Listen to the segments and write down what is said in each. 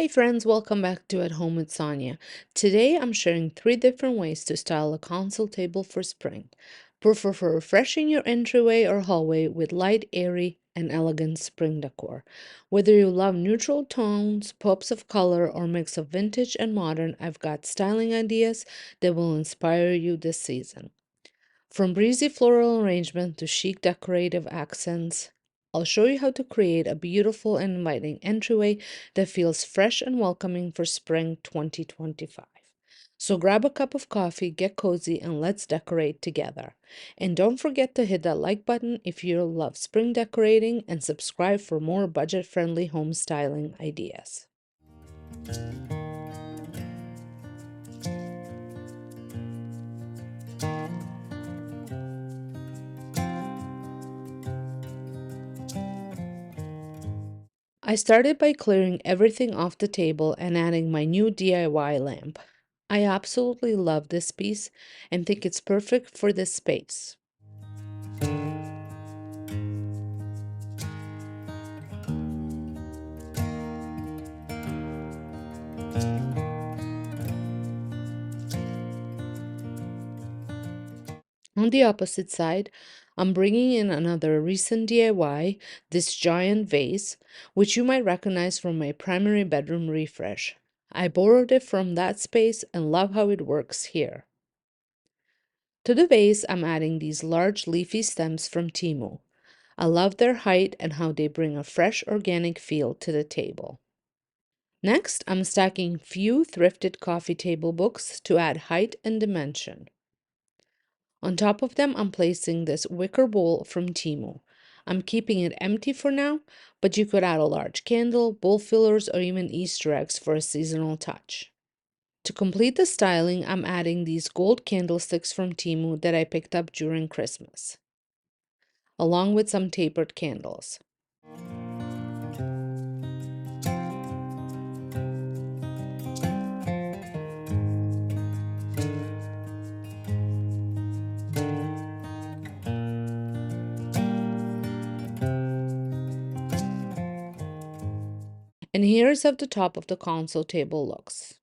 Hey friends, welcome back to At Home with Sonja. Today I'm sharing 3 different ways to style a console table for spring. Perfect for refreshing your entryway or hallway with light, airy, and elegant spring decor. Whether you love neutral tones, pops of color, or mix of vintage and modern, I've got styling ideas that will inspire you this season. From breezy floral arrangement to chic decorative accents, I'll show you how to create a beautiful and inviting entryway that feels fresh and welcoming for spring 2025. So grab a cup of coffee, get cozy, and let's decorate together. And don't forget to hit that like button if you love spring decorating and subscribe for more budget-friendly home styling ideas. I started by clearing everything off the table and adding my new DIY lamp. I absolutely love this piece and think it's perfect for this space. On the opposite side, I'm bringing in another recent DIY, this giant vase, which you might recognize from my primary bedroom refresh. I borrowed it from that space and love how it works here. To the vase, I'm adding these large leafy stems from Temu. I love their height and how they bring a fresh organic feel to the table. Next, I'm stacking few thrifted coffee table books to add height and dimension. On top of them, I'm placing this wicker bowl from Temu. I'm keeping it empty for now, but you could add a large candle, bowl fillers, or even Easter eggs for a seasonal touch. To complete the styling, I'm adding these gold candlesticks from Temu that I picked up during Christmas, along with some tapered candles. And here's how the top of the console table looks.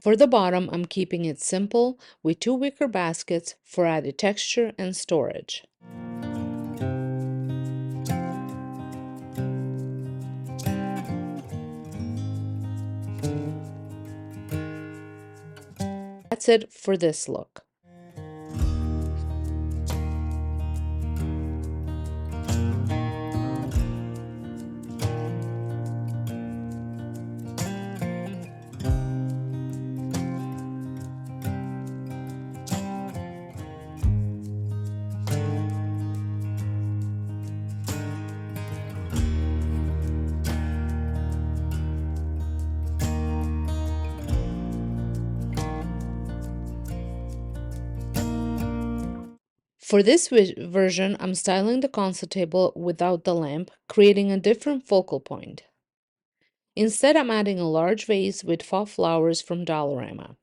For the bottom, I'm keeping it simple with 2 wicker baskets for added texture and storage. That's it for this look. For this version, I'm styling the console table without the lamp, creating a different focal point. Instead, I'm adding a large vase with faux flowers from Dollarama.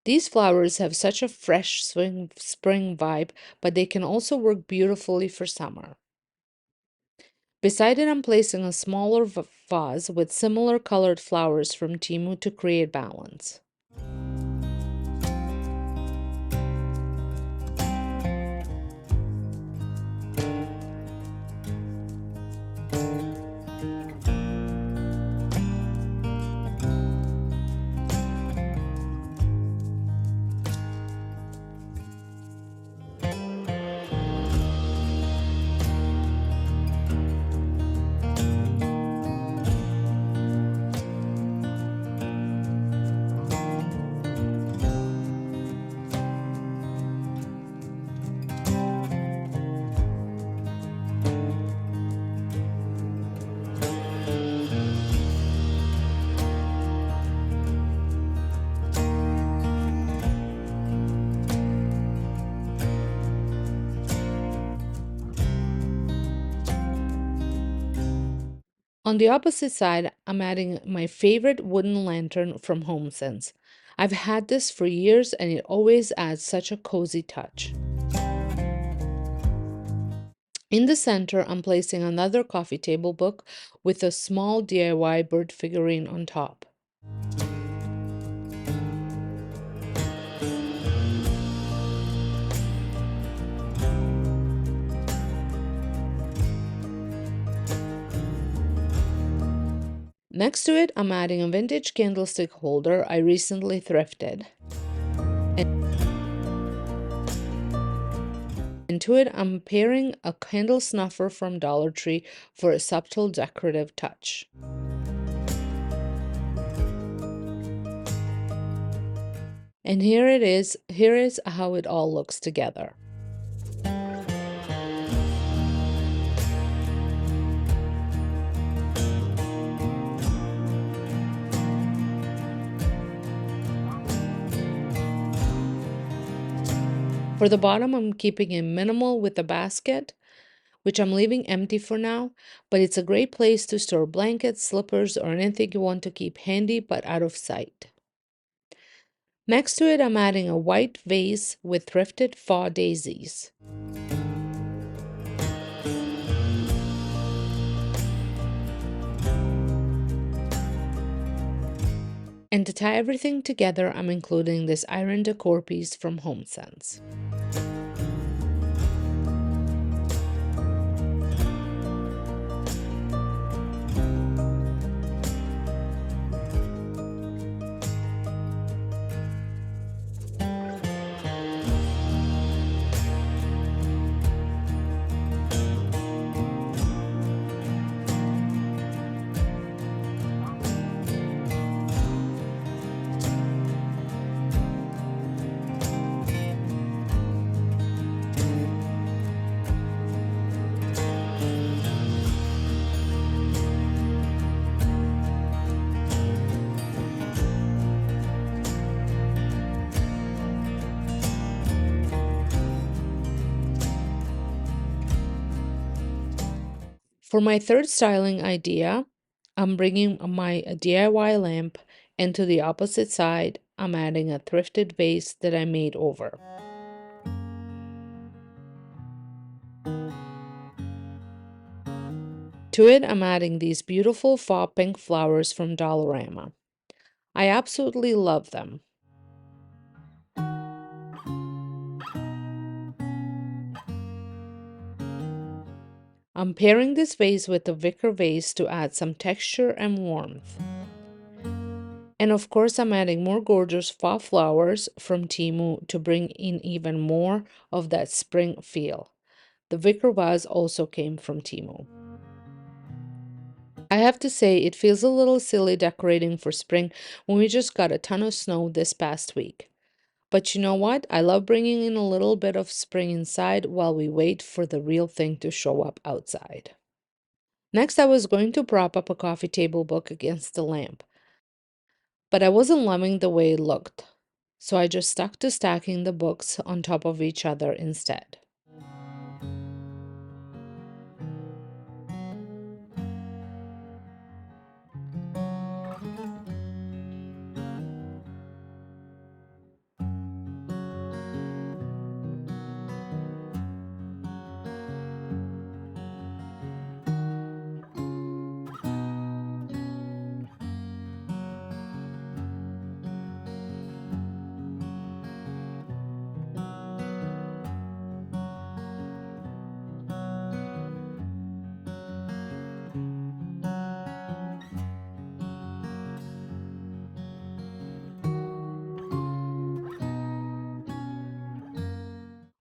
These flowers have such a fresh spring vibe, but they can also work beautifully for summer. Beside it, I'm placing a smaller vase with similar colored flowers from Temu to create balance. On the opposite side, I'm adding my favorite wooden lantern from HomeSense. I've had this for years and it always adds such a cozy touch. In the center, I'm placing another coffee table book with a small DIY bird figurine on top. Next to it, I'm adding a vintage candlestick holder I recently thrifted. And to it, I'm pairing a candle snuffer from Dollar Tree for a subtle decorative touch. And here it is. Here is how it all looks together. For the bottom, I'm keeping it minimal with a basket, which I'm leaving empty for now, but it's a great place to store blankets, slippers, or anything you want to keep handy but out of sight. Next to it, I'm adding a white vase with thrifted faux daisies. And to tie everything together, I'm including this iron decor piece from HomeSense. For my third styling idea, I'm bringing my DIY lamp, and to the opposite side, I'm adding a thrifted vase that I made over. To it, I'm adding these beautiful faux pink flowers from Dollarama. I absolutely love them. I'm pairing this vase with the wicker vase to add some texture and warmth. And of course, I'm adding more gorgeous faux flowers from Temu to bring in even more of that spring feel. The wicker vase also came from Temu. I have to say, it feels a little silly decorating for spring when we just got a ton of snow this past week. But you know what? I love bringing in a little bit of spring inside while we wait for the real thing to show up outside. Next, I was going to prop up a coffee table book against the lamp, but I wasn't loving the way it looked, so I just stuck to stacking the books on top of each other instead.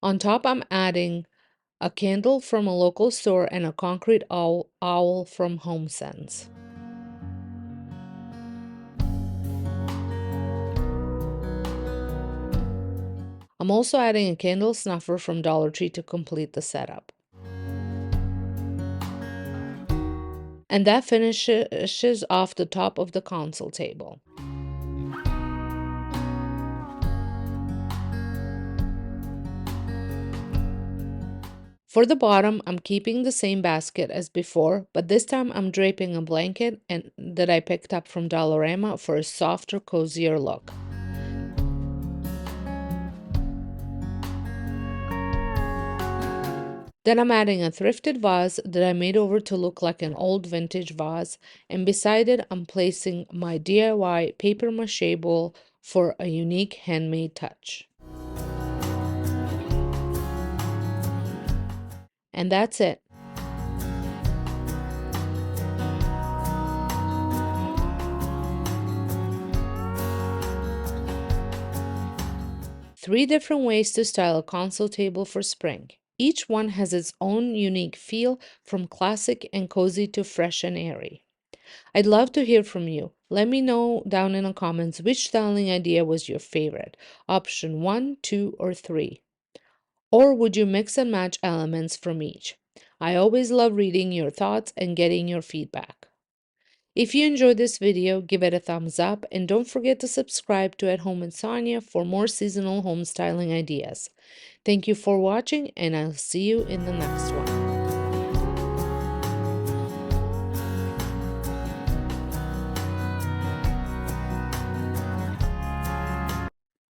On top, I'm adding a candle from a local store and a concrete owl from HomeSense. I'm also adding a candle snuffer from Dollar Tree to complete the setup. And that finishes off the top of the console table. For the bottom, I'm keeping the same basket as before, but this time I'm draping a blanket that I picked up from Dollarama for a softer, cozier look. Then I'm adding a thrifted vase that I made over to look like an old vintage vase, and beside it I'm placing my DIY paper mache bowl for a unique handmade touch. And that's it. Three different ways to style a console table for spring. Each one has its own unique feel, from classic and cozy to fresh and airy. I'd love to hear from you. Let me know down in the comments which styling idea was your favorite. Option 1, 2, or 3. Or would you mix and match elements from each? I always love reading your thoughts and getting your feedback. If you enjoyed this video, give it a thumbs up and don't forget to subscribe to At Home with Sonja for more seasonal home styling ideas. Thank you for watching and I'll see you in the next one.